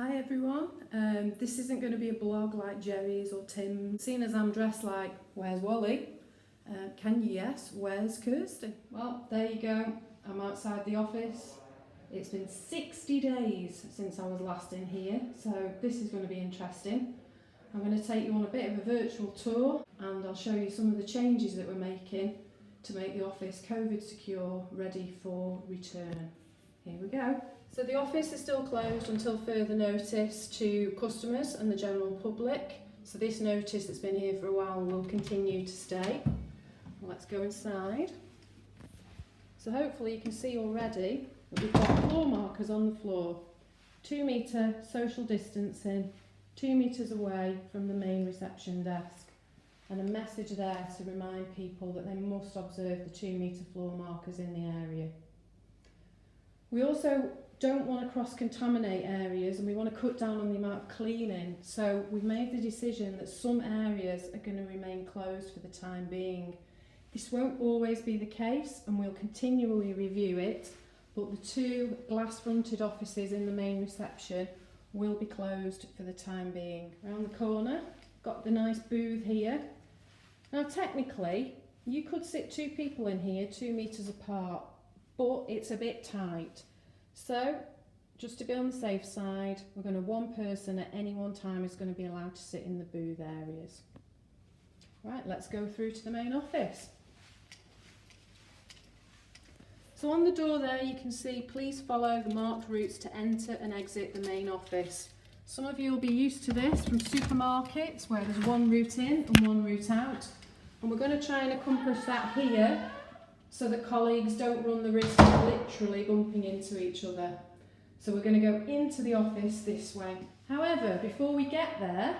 Hi everyone, this isn't going to be a blog like Jerry's or Tim's. Seeing as I'm dressed like, where's Wally? Can you guess, where's Kirsty? Well, there you go, I'm outside the office. It's been 60 days since I was last in here, so this is going to be interesting. I'm going to take you on a bit of a virtual tour and I'll show you some of the changes that we're making to make the office COVID secure, ready for return. Here we go. So the office is still closed until further notice to customers and the general public. So this notice that's been here for a while will continue to stay. Let's go inside. So hopefully you can see already that we've got floor markers on the floor. 2 metre social distancing, 2 metres away from the main reception desk. And a message there to remind people that they must observe the 2 metre floor markers in the area. We also don't want to cross-contaminate areas and we want to cut down on the amount of cleaning. So we've made the decision that some areas are going to remain closed for the time being. This won't always be the case and we'll continually review it, but the 2 glass-fronted offices in the main reception will be closed for the time being. Around the corner, got the nice booth here. Now technically, you could sit 2 people in here 2 metres apart, but it's a bit tight. So, just to be on the safe side, we're going to 1 person at any one time is going to be allowed to sit in the booth areas. Right, let's go through to the main office. So on the door there you can see, please follow the marked routes to enter and exit the main office. Some of you will be used to this from supermarkets where there's 1 route in and 1 route out. And we're going to try and accomplish that here, so that colleagues don't run the risk of literally bumping into each other. So we're going to go into the office this way. However, before we get there,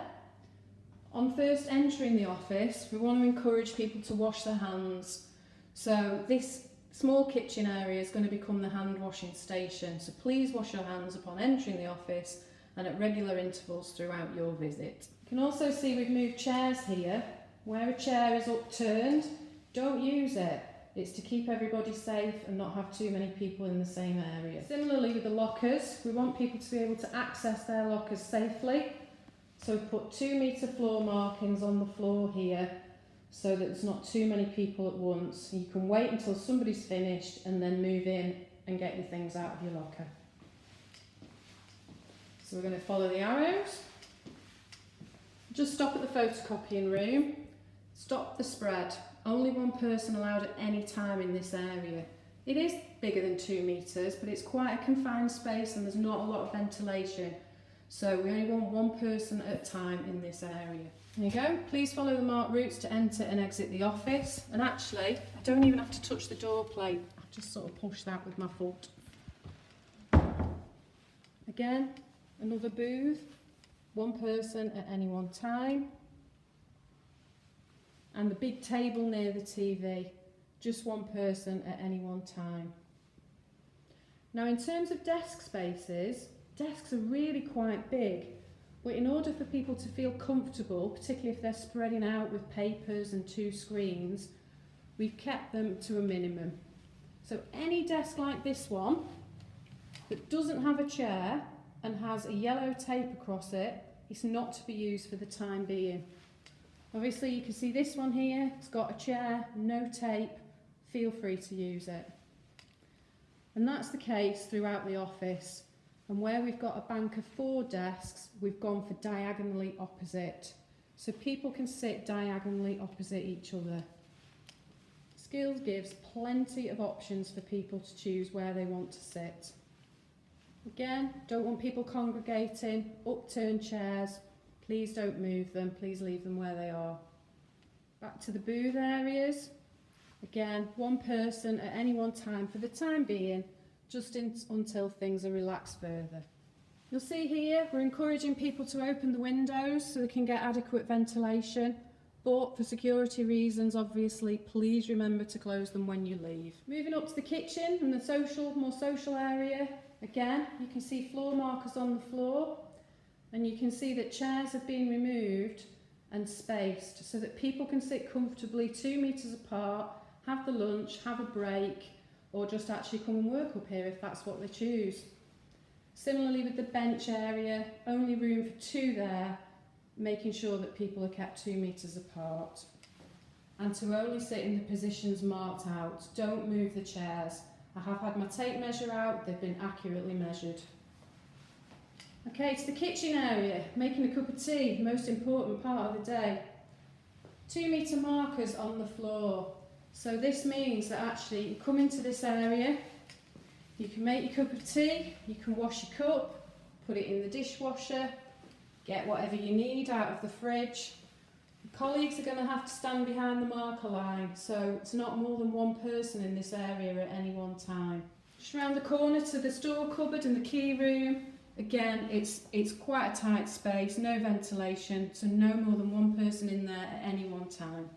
on first entering the office, we want to encourage people to wash their hands. So this small kitchen area is going to become the hand washing station. So please wash your hands upon entering the office and at regular intervals throughout your visit. You can also see we've moved chairs here. Where a chair is upturned, don't use it. It's to keep everybody safe and not have too many people in the same area. Similarly with the lockers, we want people to be able to access their lockers safely. So we've put 2 metre floor markings on the floor here so that there's not too many people at once. You can wait until somebody's finished and then move in and get your things out of your locker. So we're going to follow the arrows. Just stop at the photocopying room. Stop the spread. Only 1 person allowed at any time in this area. It is bigger than 2 metres, but it's quite a confined space and there's not a lot of ventilation. So we only want 1 person at a time in this area. There you go. Please follow the marked routes to enter and exit the office. And actually, I don't even have to touch the door plate. I just sort of push that with my foot. Again, another booth. 1 person at any one time. And the big table near the TV, just 1 person at any one time. Now in terms of desk spaces, desks are really quite big, but in order for people to feel comfortable, particularly if they're spreading out with papers and 2 screens, we've kept them to a minimum. So any desk like this one that doesn't have a chair and has a yellow tape across it, it's not to be used for the time being. Obviously you can see this one here, it's got a chair, no tape, feel free to use it. And that's the case throughout the office. And where we've got a bank of 4 desks, we've gone for diagonally opposite. So people can sit diagonally opposite each other. Skills gives plenty of options for people to choose where they want to sit. Again, don't want people congregating, upturned chairs. Please don't move them, please leave them where they are. Back to the booth areas. Again, 1 person at any one time for the time being, just until things are relaxed further. You'll see here, we're encouraging people to open the windows so they can get adequate ventilation, but for security reasons, obviously, please remember to close them when you leave. Moving up to the kitchen and the more social area, again, you can see floor markers on the floor. And you can see that chairs have been removed and spaced so that people can sit comfortably 2 metres apart, have the lunch, have a break, or just actually come and work up here if that's what they choose. Similarly with the bench area, only room for 2 there, making sure that people are kept 2 metres apart. And to only sit in the positions marked out, don't move the chairs. I have had my tape measure out, they've been accurately measured. Okay, to the kitchen area, making a cup of tea, most important part of the day. 2 metre markers on the floor. So this means that actually you come into this area, you can make your cup of tea, you can wash your cup, put it in the dishwasher, get whatever you need out of the fridge. Your colleagues are going to have to stand behind the marker line, so it's not more than 1 person in this area at any one time. Just round the corner to the store cupboard and the key room. Again, it's quite a tight space, no ventilation, so no more than 1 person in there at any one time.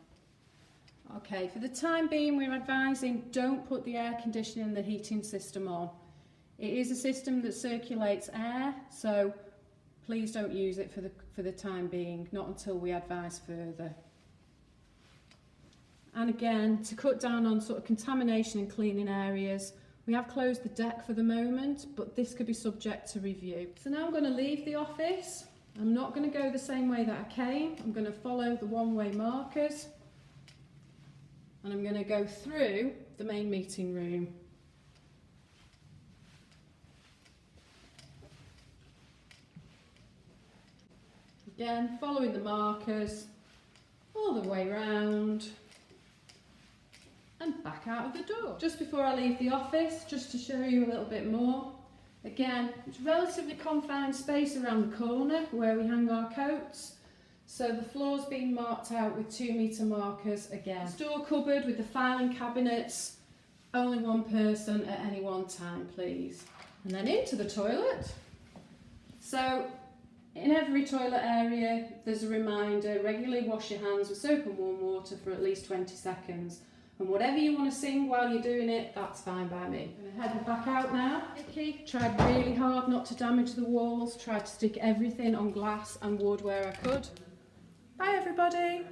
Okay, for the time being we're advising don't put the air conditioning and the heating system on. It is a system that circulates air, so please don't use it for the time being, not until we advise further. And again, to cut down on sort of contamination and cleaning areas, we have closed the deck for the moment, but this could be subject to review. So now I'm going to leave the office. I'm not going to go the same way that I came. I'm going to follow the one-way markers. And I'm going to go through the main meeting room. Again, following the markers all the way round and back out of the door. Just before I leave the office, just to show you a little bit more. Again, it's relatively confined space around the corner where we hang our coats. So the floor's been marked out with 2 metre markers again. Store cupboard with the filing cabinets, only 1 person at any one time, please. And then into the toilet. So in every toilet area, there's a reminder, regularly wash your hands with soap and warm water for at least 20 seconds. And whatever you want to sing while you're doing it, that's fine by me. I'm going to head back out now. Vicky tried really hard not to damage the walls, tried to stick everything on glass and wood where I could. Bye everybody!